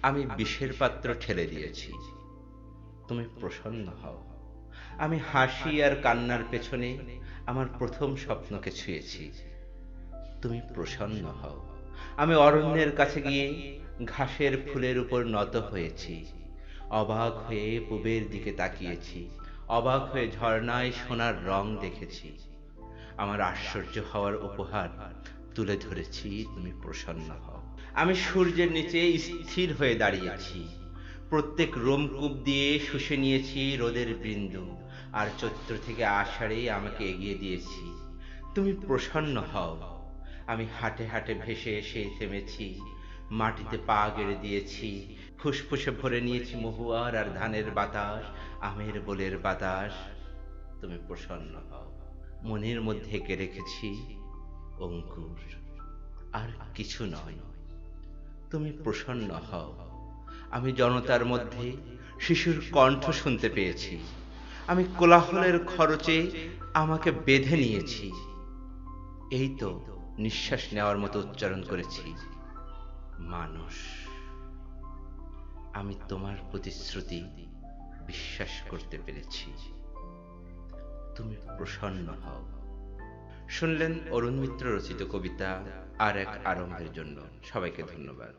আমি বিষের পাত্র ঠেলে দিয়েছি, তুমি প্রসন্ন হও। আমি হাসি আর কান্নার পেছনে আমার প্রথম স্বপ্নকে ছুঁয়েছি, তুমি প্রসন্ন হও। আমি অরণ্যের কাছে গিয়ে ঘাসের ফুলের উপর নত হয়েছি, অবাক হয়ে পূবের দিকে তাকিয়েছি, অবাক হয়ে ঝর্ণায় সোনার রং দেখেছি। আমার আশ্চর্য হওয়ার উপহার তুলে ধরেছি, তুমি প্রসন্ন হও। আমি সূর্যের নিচে স্থির হয়ে দাঁড়িয়েছি, প্রত্যেক রোমকূপ দিয়ে শুষে নিয়েছি রোদের বিন্দু, আর চৈত্র থেকে আষাঢ়ে আমাকে এগিয়ে দিয়েছি, তুমি প্রসন্ন হও। আমি হাঁটে হাঁটে ভেসে এসে থেমেছি, মাটিতে পা গেড়ে দিয়েছি, ফুসফুসে ভরে নিয়েছি মহুয়ার আর ধানের বাতাস, আমের বোলের বাতাস, তুমি প্রসন্ন হও। মনের মধ্যে এঁকে রেখেছি অঙ্কুর, আর কিছু নয়, তুমি প্রসন্ন হও। আমি জনতার মধ্যে শিশুর কণ্ঠ শুনতে পেয়েছি, আমি কোলাহলের খরচে আমাকে বেঁধে নিয়েছি, এই তো নিঃশ্বাস নেওয়ার মতো উচ্চারণ করেছি, মানুষ। আমি তোমার প্রতিশ্রুতি বিশ্বাস করতে পেরেছি, তুমি প্রসন্ন হও। শুনলেন অরুণ মিত্র রচিত কবিতা আর এক আরম্ভের জন্য। সবাইকে ধন্যবাদ।